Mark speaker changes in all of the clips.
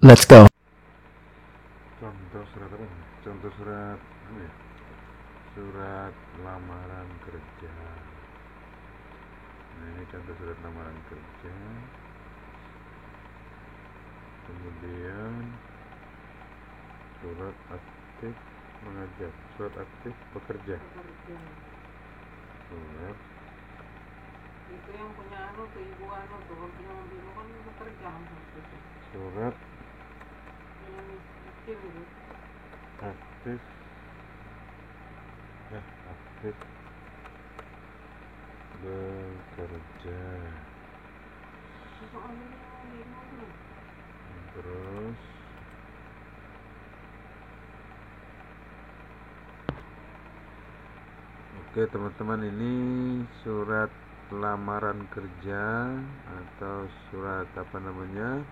Speaker 1: Let's go.
Speaker 2: Contoh surat apa nih? Contoh surat apa ya? Surat lamaran kerja. Nah, ini contoh surat lamaran kerja. Kemudian surat aktif mengajar, surat aktif bekerja. Surat
Speaker 3: Itu yang punya tuh ibu tuh punya mobil kan bekerja gitu.
Speaker 2: Surat
Speaker 3: Yang kecil gitu.
Speaker 2: aktif aktif bekerja. Terus oke teman-teman, ini surat lamaran kerja atau surat apa namanya,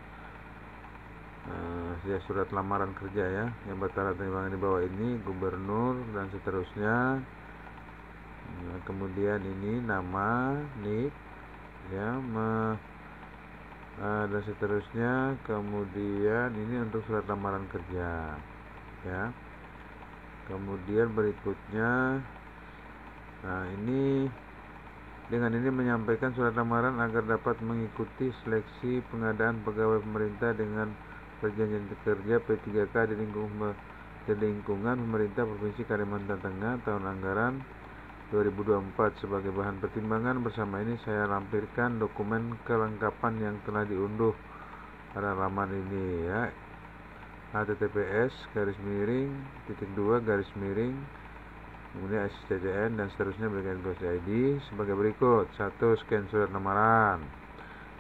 Speaker 2: ya surat lamaran kerja ya, yang bertanda tangan di bawah ini gubernur dan seterusnya. Nah, kemudian ini nama nik ya dan seterusnya. Kemudian ini untuk surat lamaran kerja ya. Kemudian berikutnya, nah ini dengan ini menyampaikan surat lamaran agar dapat mengikuti seleksi pengadaan pegawai pemerintah dengan perjanjian kerja P3K di lingkungan pemerintah Provinsi Kalimantan Tengah tahun anggaran 2024. Sebagai bahan pertimbangan bersama ini saya lampirkan dokumen kelengkapan yang telah diunduh pada laman ini ya, https://2 kemudian SCCN dan seterusnya berikan ID sebagai berikut. 1. Scan surat lamaran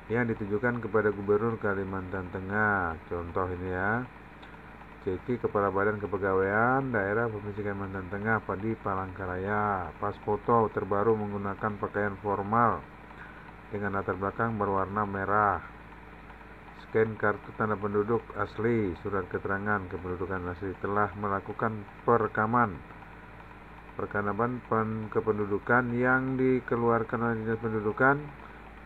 Speaker 2: yang ditujukan kepada Gubernur Kalimantan Tengah. Contoh ini ya. CK Kepala Badan Kepegawaian Daerah Provinsi Kalimantan Tengah Padi Palangkaraya. Pas foto terbaru menggunakan pakaian formal dengan latar belakang berwarna merah. Scan kartu tanda penduduk asli, surat keterangan kependudukan asli. Telah melakukan perekaman kependudukan yang dikeluarkan oleh Dinas Pendudukan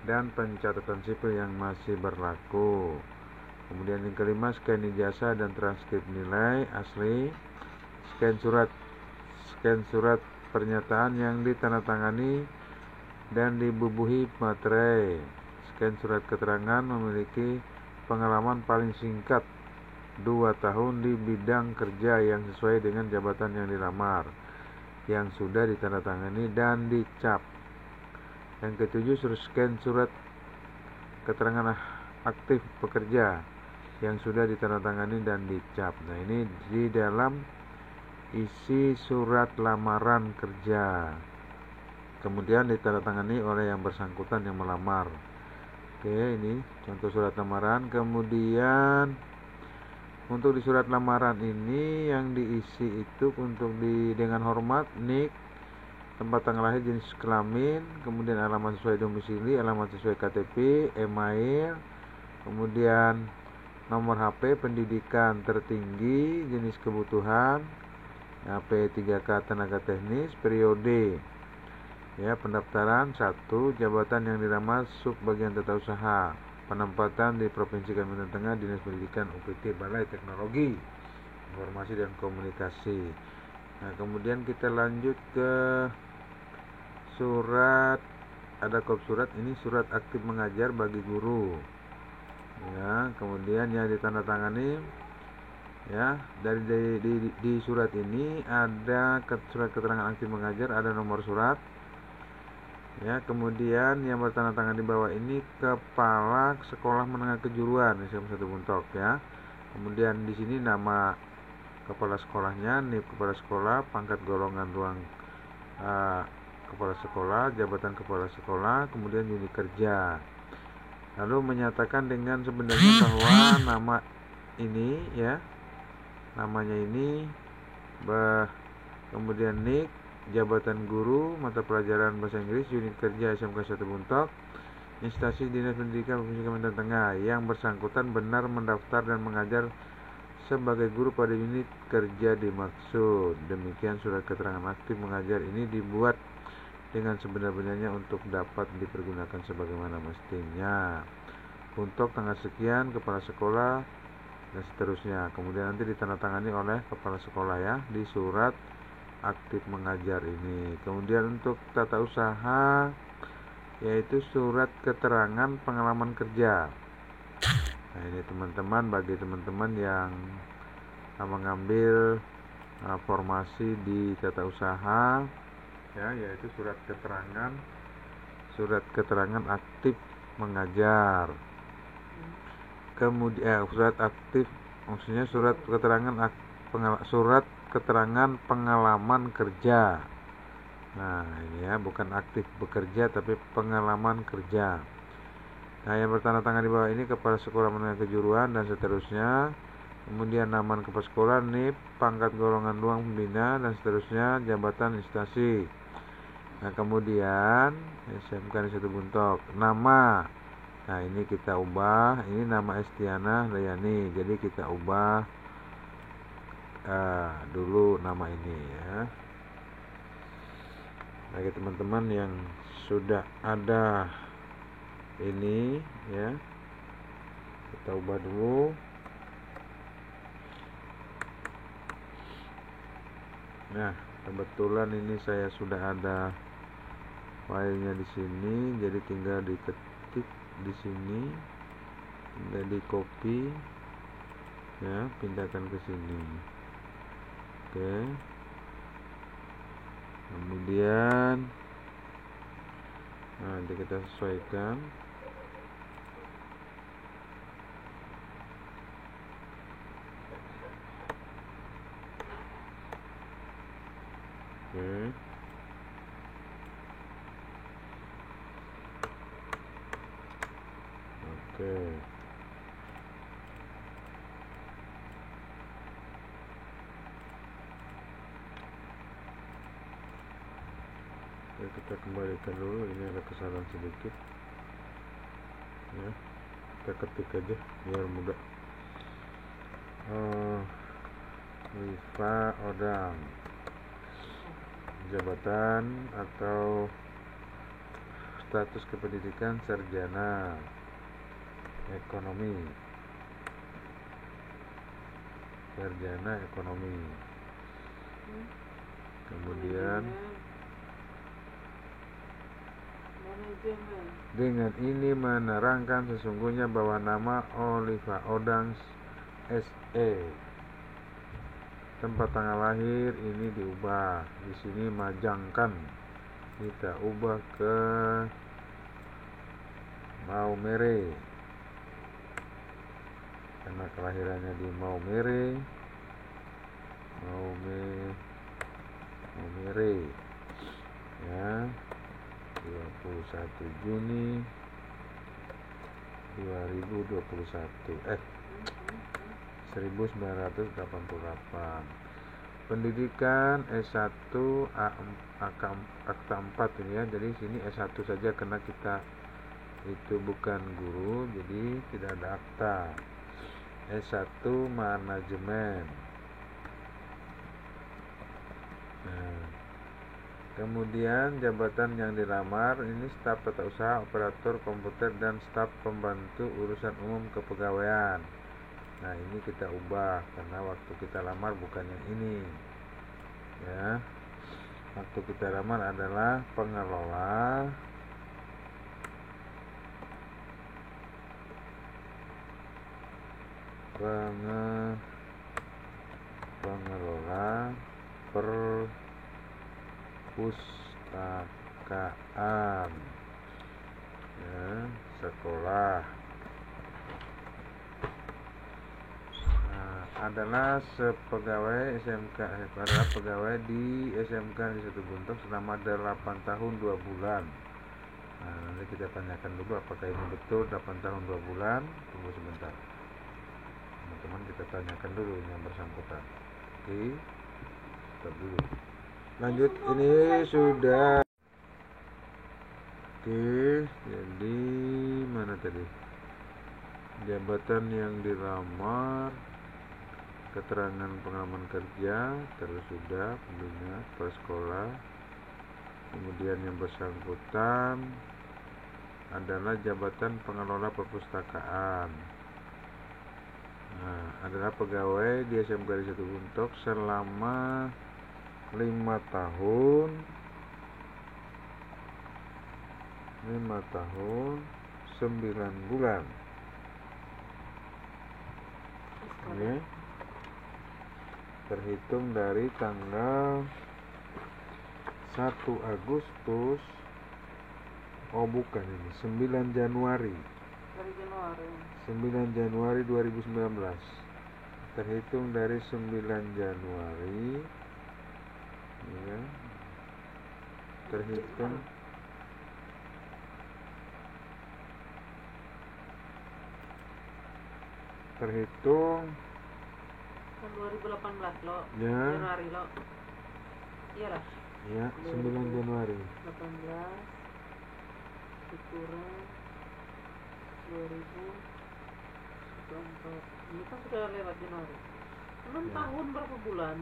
Speaker 2: dan pencatatan sipil yang masih berlaku. Kemudian yang kelima, scan ijazah dan transkrip nilai asli. Scan surat pernyataan yang ditandatangani dan dibubuhi materai. Scan surat keterangan memiliki pengalaman paling singkat 2 tahun di bidang kerja yang sesuai dengan jabatan yang dilamar, yang sudah ditandatangani dan dicap. Yang ketujuh, scan surat keterangan aktif pekerja yang sudah ditandatangani dan dicap. Nah, ini di dalam isi surat lamaran kerja, kemudian ditandatangani oleh yang bersangkutan yang melamar. Oke, ini contoh surat lamaran. Kemudian untuk di surat lamaran ini yang diisi itu untuk dengan hormat, nik, tempat tanggal lahir, jenis kelamin, kemudian alamat sesuai domisili, alamat sesuai KTP, email, kemudian nomor HP, pendidikan tertinggi, jenis kebutuhan, P3K tenaga teknis, periode ya, pendaftaran 1, jabatan yang dilamar sub bagian tata usaha, penempatan di Provinsi Kalimantan Tengah, Dinas Pendidikan UPT Balai Teknologi Informasi dan Komunikasi. Nah, kemudian kita lanjut ke surat, ada kop surat, ini surat aktif mengajar bagi guru ya. Kemudian yang ditandatangani ya, di surat ini ada surat keterangan aktif mengajar, ada nomor surat ya. Kemudian yang bertandatangan di bawah ini Kepala Sekolah Menengah Kejuruan SMP 1 Buntok ya. Kemudian di sini nama kepala sekolahnya, NIP kepala sekolah, pangkat golongan ruang kepala sekolah, jabatan kepala sekolah, kemudian unit kerja. Lalu menyatakan dengan sebenarnya bahwa nama ini ya, namanya ini kemudian NIK, jabatan guru, mata pelajaran bahasa Inggris, unit kerja SMK 1 Buntok, instansi Dinas Pendidikan Provinsi Kalimantan Tengah, yang bersangkutan benar mendaftar dan mengajar sebagai guru pada unit kerja dimaksud. Demikian surat keterangan aktif mengajar ini dibuat dengan sebenar-benarnya untuk dapat dipergunakan sebagaimana mestinya. Untuk tanggal sekian, kepala sekolah dan seterusnya. Kemudian nanti ditandatangani oleh kepala sekolah ya di surat aktif mengajar ini. Kemudian untuk tata usaha yaitu surat keterangan pengalaman kerja. Nah ini teman-teman, bagi teman-teman yang mengambil formasi di tata usaha ya, yaitu surat keterangan aktif mengajar. Kemudian surat aktif maksudnya surat keterangan pengalaman kerja. Nah ini ya, bukan aktif bekerja tapi pengalaman kerja. Nah yang bertanda tangan di bawah ini kepala sekolah menengah kejuruan dan seterusnya. Kemudian nama kepala sekolah, NIP, pangkat golongan ruang pembina dan seterusnya, jabatan instansi. Nah kemudian SMK Negeri 1 Buntok, nama. Nah ini kita ubah, ini nama Estiana Dayani, jadi kita ubah dulu nama ini ya. Bagi teman-teman yang sudah ada ini ya, kita ubah dulu. Nah kebetulan ini saya sudah ada filenya di sini, jadi tinggal diketik di sini, tinggal di copy ya, pindahkan ke sini. Oke, kemudian nanti kita sesuaikan. Oke, oke. Oke, kita kembalikan dulu, ini ada kesalahan sedikit ya, kita ketik aja biar mudah. Liva Odang, jabatan atau status kependidikan sarjana ekonomi, kemudian dengan ini menerangkan sesungguhnya bahwa nama Oliva Odang SE, tempat tanggal lahir ini diubah. Di sini Majangkan kita ubah ke Maumere karena kelahirannya di Maumere ya, 21 Juni 1988. Pendidikan S1 akta 4 ini ya, jadi sini S1 saja karena kita itu bukan guru, jadi tidak ada akta. S1 manajemen. Nah, kemudian jabatan yang dilamar ini staf tata usaha, operator komputer, dan staf pembantu urusan umum kepegawaian. Nah ini kita ubah karena waktu kita lamar bukan yang ini ya. Waktu kita lamar adalah pengelola perpustakaan ya, sekolah. Adalah sepegawai SMK, adalah pegawai di SMK Negeri 1 Buntok selama 8 tahun 2 bulan. Nah, nanti kita tanyakan dulu apakah ini betul 8 tahun 2 bulan. Tunggu sebentar teman-teman, kita tanyakan dulu yang bersangkutan. Oke, stop dulu, lanjut. Ini sudah. Oke, jadi mana tadi jabatan yang dilamar, keterangan pengalaman kerja, terus sudah pembina kepala sekolah. Kemudian yang bersangkutan adalah jabatan pengelola perpustakaan. adalah pegawai di SMK Desa Tubuntok selama 5 tahun 9 bulan. Oke. Terhitung dari tanggal 1 Agustus. Oh bukan, ini 9 Januari.
Speaker 3: Dari Januari.
Speaker 2: 9 Januari 2019. Terhitung dari 9 Januari. Ya. Terhitung
Speaker 3: Tahun 2018 lo.
Speaker 2: Ya.
Speaker 3: Januari lo. Iyalah.
Speaker 2: Ya, 9 Januari.
Speaker 3: 18 dikurang 2024. Ini kan sudah lewat Januari. 6
Speaker 2: Ya.
Speaker 3: tahun berapa bulan?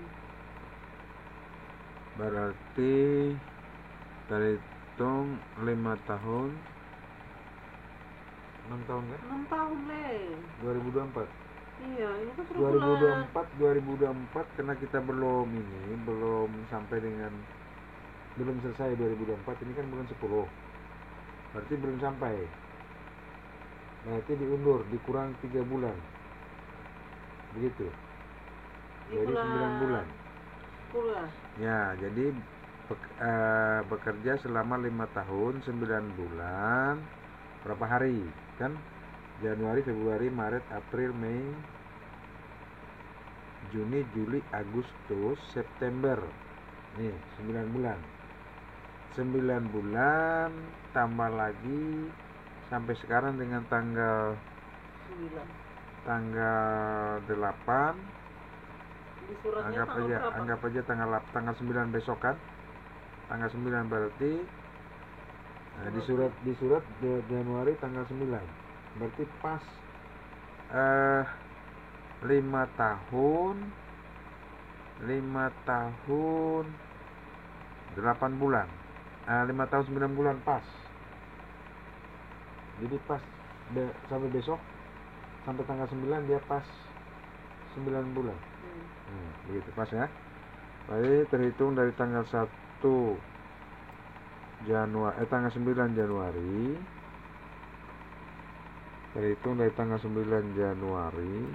Speaker 2: Berarti terhitung 5 tahun 6 tahun kan?
Speaker 3: 6 tahun le.
Speaker 2: 2024.
Speaker 3: Iya, ini kan sudah bulan.
Speaker 2: 2024 karena kita belum selesai 2024, ini kan bulan 10. Berarti belum sampai. Berarti diundur, dikurang 3 bulan. Begitu.
Speaker 3: Di
Speaker 2: Jadi 9 bulan.
Speaker 3: 10
Speaker 2: Ya, jadi bekerja selama 5 tahun 9 bulan. Berapa hari? Kan Januari, Februari, Maret, April, Mei, Juni, Juli, Agustus, September. Nih, 9 bulan. 9 bulan tambah lagi sampai sekarang dengan tanggal 8.
Speaker 3: Di suratnya
Speaker 2: Anggap aja tanggal 9 besok kan. Tanggal 9 berarti di surat Januari tanggal 9. Berarti pas 5 tahun 8 bulan. 5 tahun 9 bulan pas. Jadi pas sampai besok, sampai tanggal 9 dia pas 9 bulan. Begitu pas ya. Baik, terhitung dari tanggal 1 Januari tanggal 9 Januari. Terhitung dari tanggal 9 Januari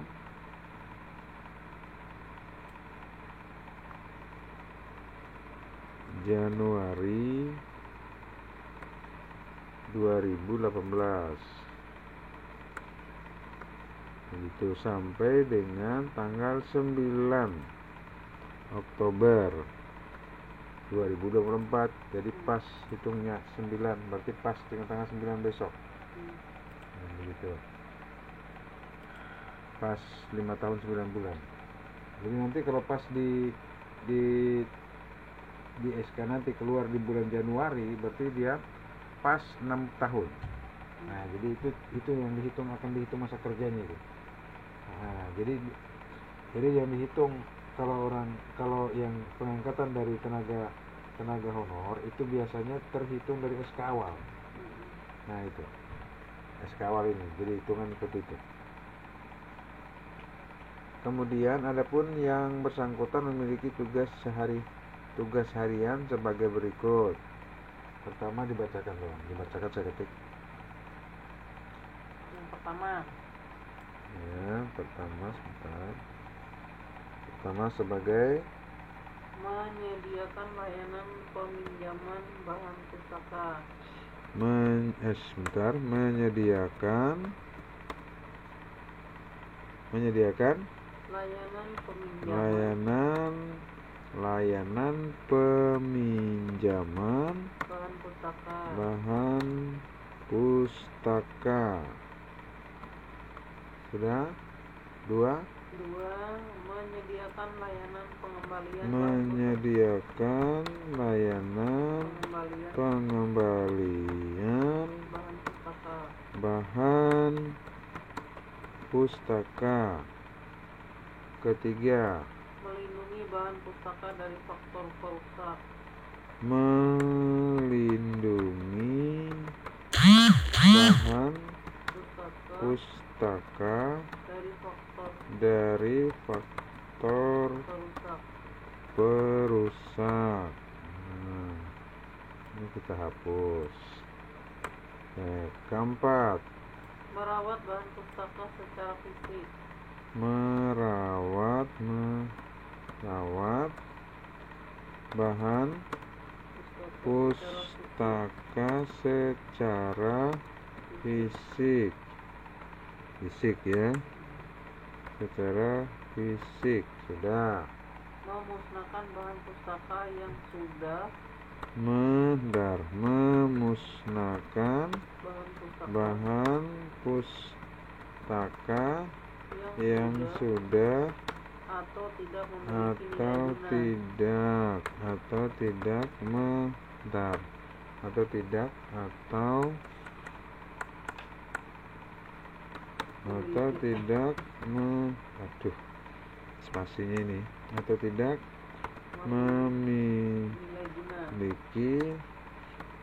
Speaker 2: Januari 2018 itu sampai dengan tanggal 9 Oktober 2024. Jadi pas hitungnya 9, berarti pas dengan tanggal 9 besok. Begitu. Pas 5 tahun 9 bulan. Jadi nanti kalau pas di SK nanti keluar di bulan Januari, berarti dia pas 6 tahun. Nah, jadi itu yang akan dihitung masa kerjanya itu. Nah, jadi yang dihitung kalau yang pengangkatan dari tenaga honor itu biasanya terhitung dari SK awal. Nah, itu SK awal ini, jadi hitungan seperti itu. Kemudian adapun yang bersangkutan memiliki tugas harian sebagai berikut. Pertama dibacakan saya ketik.
Speaker 3: Yang pertama.
Speaker 2: Ya, sebentar. Pertama sebagai
Speaker 3: menyediakan layanan peminjaman bahan pustaka.
Speaker 2: Menyediakan layanan peminjaman bahan pustaka. Sudah? 2.
Speaker 3: Menyediakan layanan pengembalian
Speaker 2: bahan pustaka. Ketiga,
Speaker 3: melindungi bahan pustaka dari faktor perusak.
Speaker 2: Melindungi bahan pustaka
Speaker 3: dari faktor
Speaker 2: dari faktor
Speaker 3: Perusak.
Speaker 2: perusak. Nah, ini kita hapus. Keempat,
Speaker 3: Merawat bahan pustaka secara fisik.
Speaker 2: merawat bahan pustaka secara fisik. Ya, secara fisik. Sudah.
Speaker 3: Memusnahkan bahan pustaka yang sudah
Speaker 2: memusnahkan bahan pustaka yang sudah
Speaker 3: atau tidak
Speaker 2: spasinya ini, atau tidak memiliki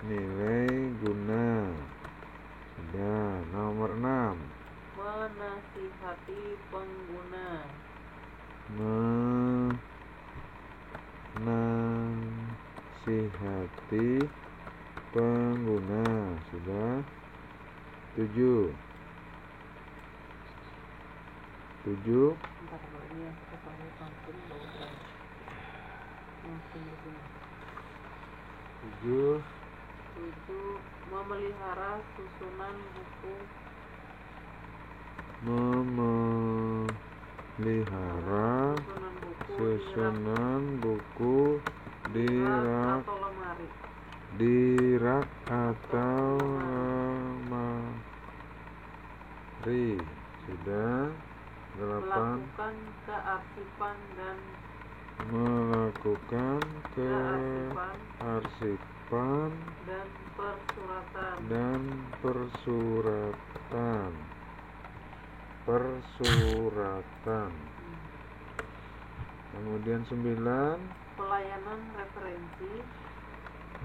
Speaker 2: nilai guna. Sudah. Nomor 6,
Speaker 3: menasihati pengguna.
Speaker 2: Menasihati pengguna. Sudah. 7.
Speaker 3: Bentar, kalau ini yang kita pakai pantun bagus. Langsung begini.
Speaker 2: 7.
Speaker 3: Memelihara susunan buku.
Speaker 2: Memelihara susunan buku di rak atau lemari. Sudah. 8.
Speaker 3: Melakukan kearsipan dan
Speaker 2: persuratan. Kemudian 9,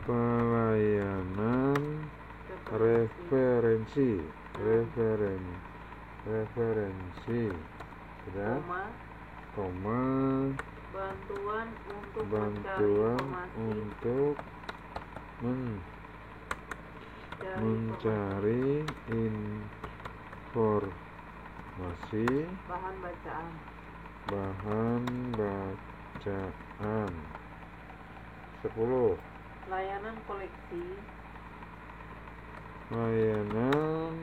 Speaker 3: pelayanan referensi.
Speaker 2: Sudah. Koma.
Speaker 3: Bantuan untuk mencari informasi. Bahan bacaan. 10. Layanan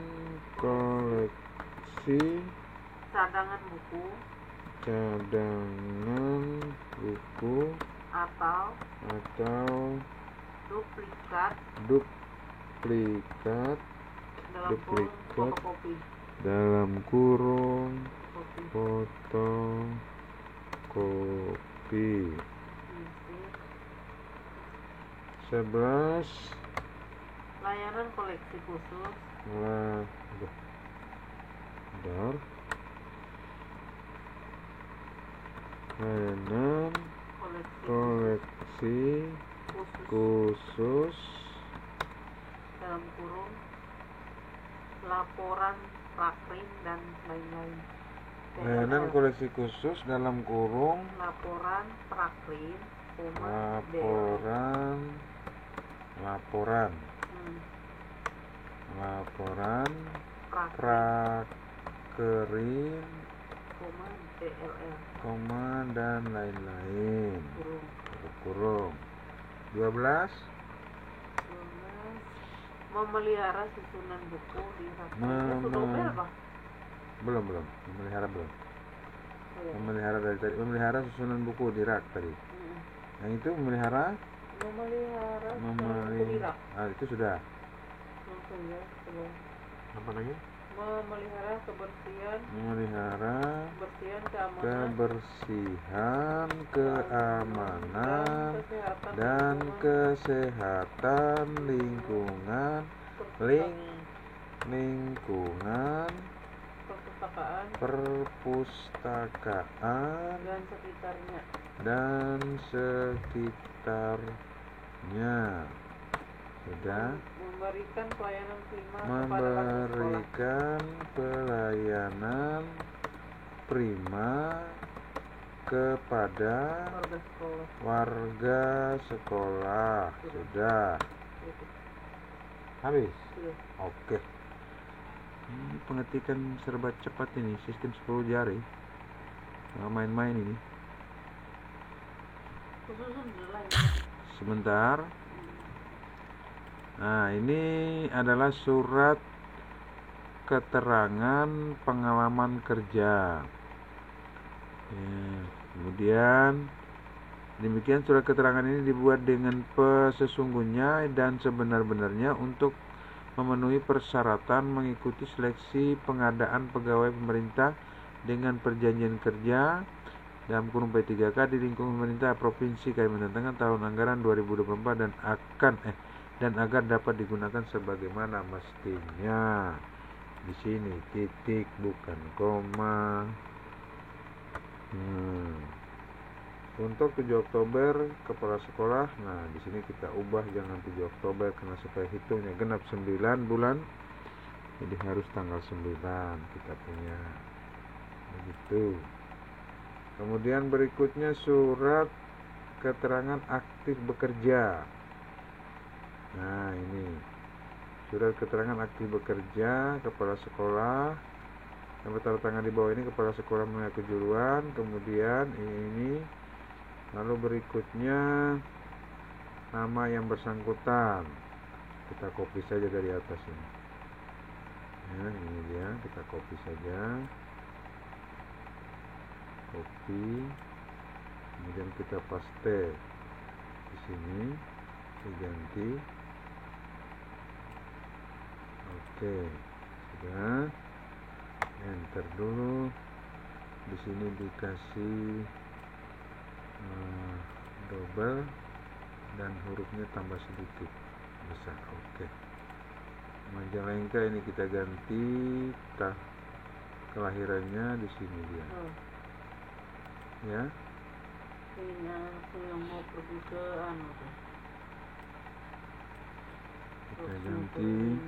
Speaker 3: koleksi. Cadangan buku atau duplikat
Speaker 2: dalam kurung fotokopi. 11.
Speaker 3: Layanan koleksi khusus.
Speaker 2: Layanan koleksi khusus
Speaker 3: dalam kurung laporan prakrim dan lain-lain.
Speaker 2: Layanan koleksi khusus dalam kurung
Speaker 3: laporan prakrim,
Speaker 2: laporan prakrim, dan lain-lain. Kurung. 12.
Speaker 3: Memelihara susunan buku di rak.
Speaker 2: Belum. Memelihara susunan buku di rak tadi. Yang itu memelihara
Speaker 3: buku di rak.
Speaker 2: itu sudah.
Speaker 3: Langsung ya,
Speaker 2: Apa lagi?
Speaker 3: Memelihara kebersihan, keamanan,
Speaker 2: dan kesehatan lingkungan, perpustakaan dan sekitarnya. Sudah.
Speaker 3: Memberikan pelayanan
Speaker 2: prima kepada warga sekolah. Sudah habis? Oke. Ini pengetikan serba cepat ini, sistem 10 jari. Nggak main-main ini. Sebentar. Nah, ini adalah surat keterangan pengalaman kerja. Kemudian demikian surat keterangan ini dibuat dengan sesungguhnya dan sebenar-benarnya untuk memenuhi persyaratan mengikuti seleksi pengadaan pegawai pemerintah dengan perjanjian kerja dalam kurung P3K di lingkungan pemerintah Provinsi Kalimantan Tengah tahun anggaran 2024 dan agar dapat digunakan sebagaimana mestinya. Di sini titik bukan koma. Untuk 7 Oktober kepala sekolah. Nah, di sini kita ubah jangan 7 Oktober karena supaya hitungnya genap 9 bulan. Jadi harus tanggal 9 kita punya. Begitu. Kemudian berikutnya surat keterangan aktif bekerja. Nah, ini surat keterangan aktif bekerja kepala sekolah. Yang bertanda tangan di bawah ini kepala sekolah menengah kejuruan. Kemudian ini, lalu berikutnya nama yang bersangkutan. Kita copy saja dari atas ini. Ya, ini dia, kita copy saja. Copy. Kemudian kita paste di sini, diganti. Oke, sudah. Enter dulu. Di sini dikasih double dan hurufnya tambah sedikit besar. Oke. Majalengka ini kita ganti kelahirannya di sini dia. Ya.
Speaker 3: Ini aku yang mau pergi ke
Speaker 2: Kita ganti.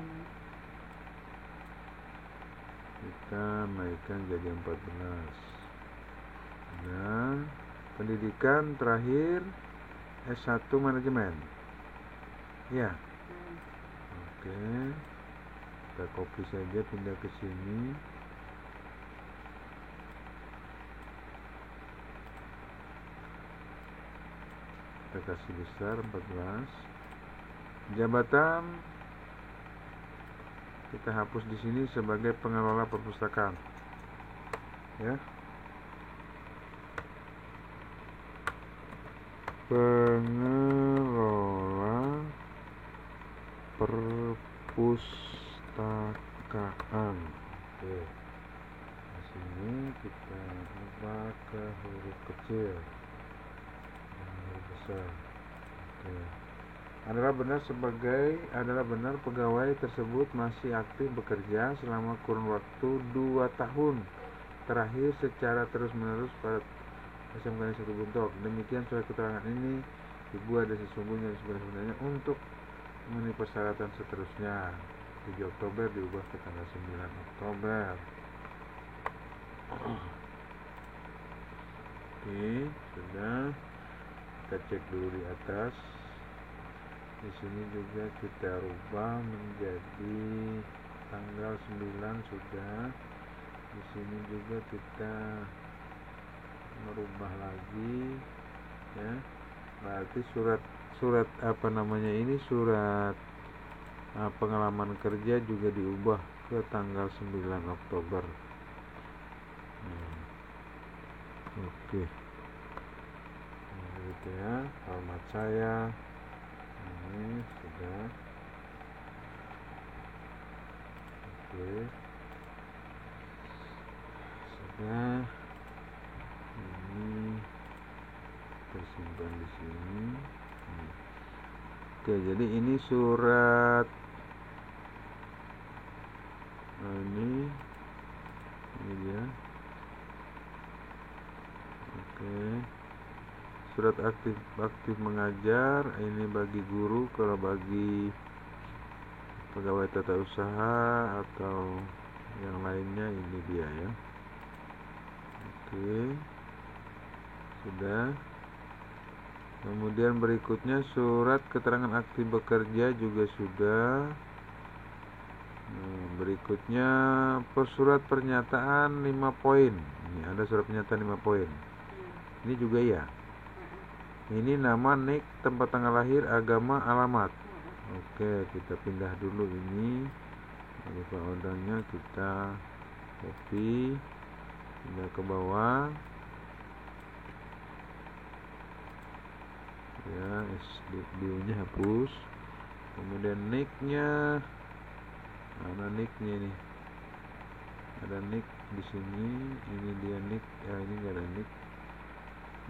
Speaker 2: Kita naikkan jadi 14. Nah, pendidikan terakhir S1 manajemen. Ya. Oke. Kita copy saja, pindah ke sini. Kita kasih besar 14. Jabatan kita hapus di sini sebagai pengelola perpustakaan. Ya. Pengelola perpustakaan. Oke. Di sini kita ubah ke huruf kecil dan huruf besar. Oke. Adalah benar pegawai tersebut masih aktif bekerja selama kurun waktu 2 tahun terakhir secara terus-menerus pada SMK Satu Buntok. Demikian surat keterangan ini dibuat dan sesungguhnya sebenarnya untuk memenuhi persyaratan seterusnya. 7 Oktober diubah ke tanggal 9 Oktober. Oke, sudah. Kita cek dulu di atas. Di sini juga kita rubah menjadi tanggal 9 sudah. Di sini juga kita merubah lagi, ya. Berarti surat pengalaman kerja juga diubah ke tanggal 9 Oktober. Oke. Gitu ya, format saya. Ini sudah. Oke. Sudah. Ini tersimpan di sini. Oke, jadi ini surat ini dia. Oke. Surat aktif mengajar ini bagi guru, kalau bagi pegawai tata usaha atau yang lainnya ini dia ya. Oke, sudah. Kemudian berikutnya surat keterangan aktif bekerja juga sudah. Berikutnya surat pernyataan 5 poin. Ini ada surat pernyataan 5 poin. Ini juga ya. Ini nama, nik, tempat tanggal lahir, agama, alamat. Oke, kita pindah dulu ini. Alifah odangnya kita copy, pindah ke bawah. Ya, SDU-nya hapus. Kemudian nicknya, mana nicknya nih? Ada nick di sini. Ini dia nick. Ya, ini nggak ada nick.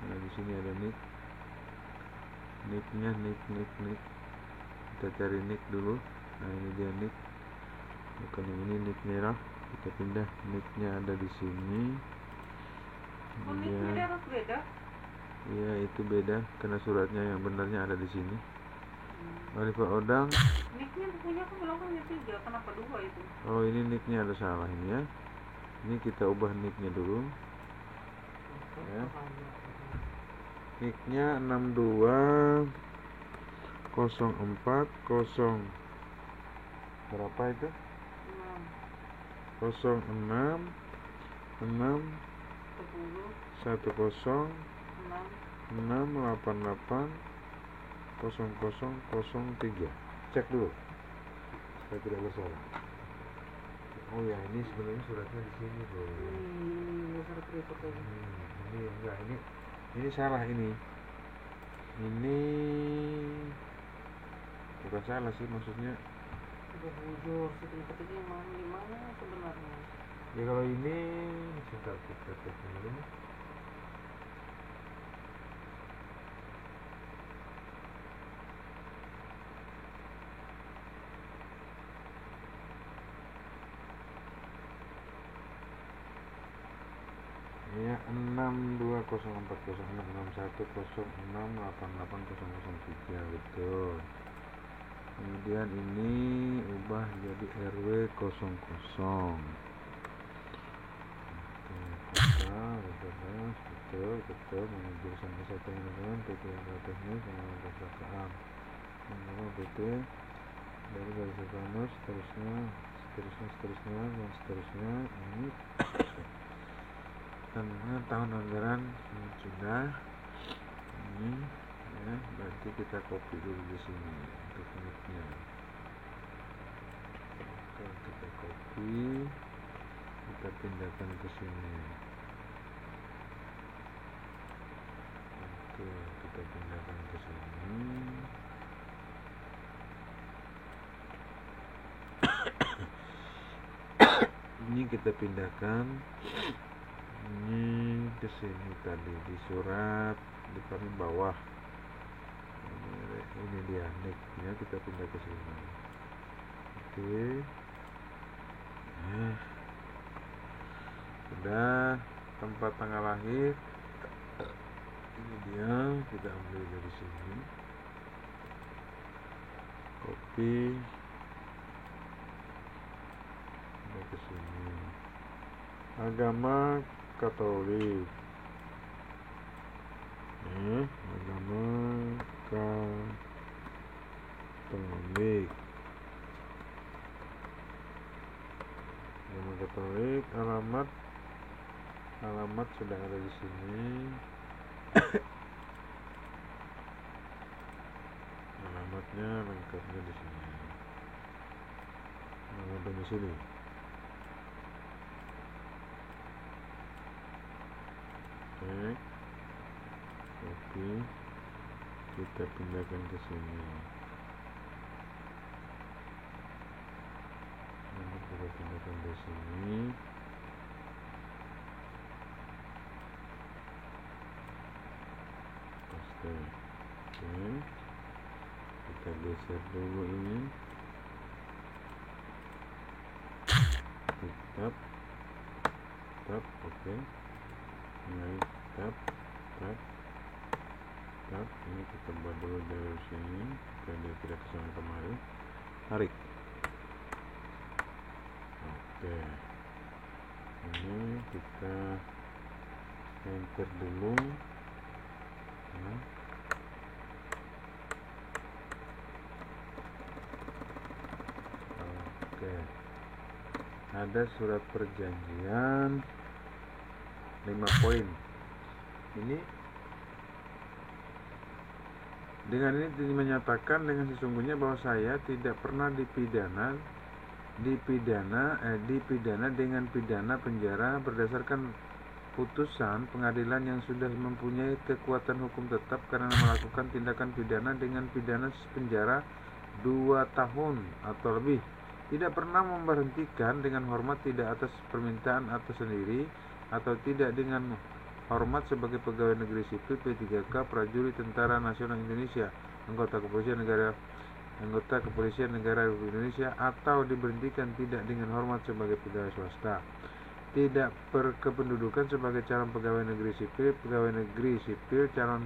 Speaker 2: Nah, di sini ada nick. Nicknya nick. Kita cari nick dulu. Nah, ini dia nick. Bukan yang ini, nick merah. Kita pindah, nicknya ada di sini.
Speaker 3: Oh, nicknya harus beda?
Speaker 2: Iya, itu beda karena suratnya yang benarnya ada di sini. Alifah Odang.
Speaker 3: Nicknya punya aku bilang kan 3, kenapa 2 itu?
Speaker 2: Oh, ini nicknya ada salah ini ya. Ini kita ubah nicknya dulu. Ya. Nicknya 6204 berapa itu? 06 6 10 688 0003. Cek dulu saya tidak bersalah. Oh ya, ini sebenarnya suratnya di sini bro. Ini enggak, ini salah ini bukan salah sih, maksudnya
Speaker 3: bujur ketika gimana sebenarnya.
Speaker 2: Ya kalau ini sebentar kita cek dulu. Ya, 6204066106880003 betul. Kemudian ini ubah jadi RW 00. Betul jurusan kesehatan lingkungan PT teknis sama perpustakaan PT dari garis bonus seterusnya ini karena tahun anggaran sudah ini ya, berarti kita copy dulu di sini untuk nicknya. Oke, kita copy, kita pindahkan ke sini. Oke, kita pindahkan ke sini. Ini kita pindahkan ini ke sini tadi di surat di paling bawah. Ini dia nicknya, kita pindah ke sini. Oke. Nah, sudah. Tempat tanggal lahir ini dia, kita ambil dari sini, copy ke sini. Agama Katolik. Agama Katolik. Agama Katolik. Alamat sudah ada di sini. Alamatnya lengkapnya di sini. Alamat domisili. Oke, kita pindahkan ke sini. Ini kita pindahkan ke sini. Paste. Oke, kita geser dulu ini. Tap. Oke. Naik, tap. Ini kita buat dulu dari sini supaya dia tidak kesana kemari. Tarik. Oke, ini kita enter dulu ya. Oke, ada surat perjanjian 5 poin. Ini dengan ini menyatakan dengan sesungguhnya bahwa saya tidak pernah dipidana dengan pidana penjara berdasarkan putusan pengadilan yang sudah mempunyai kekuatan hukum tetap karena melakukan tindakan pidana dengan pidana penjara 2 tahun atau lebih. Tidak pernah memberhentikan dengan hormat tidak atas permintaan atau sendiri atau tidak dengan hormat sebagai pegawai negeri sipil P3K, prajurit Tentara Nasional Indonesia, anggota Kepolisian Negara Republik Indonesia, atau diberhentikan tidak dengan hormat sebagai pegawai swasta. Tidak berkependudukan sebagai calon pegawai negeri sipil, calon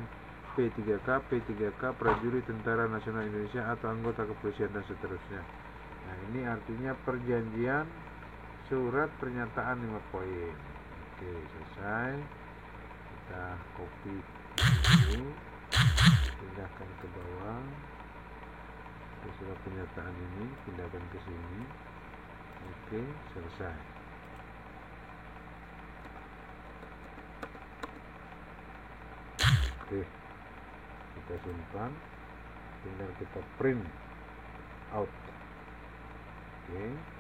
Speaker 2: P3K, prajurit Tentara Nasional Indonesia atau anggota kepolisian dan seterusnya. Nah, ini artinya perjanjian surat pernyataan 5 poin. Oke, selesai. Kita copy ini, pindahkan ke bawah. Surat pernyataan ini pindahkan ke sini. Oke, selesai. Oke, kita simpan, tinggal kita print out. Oke.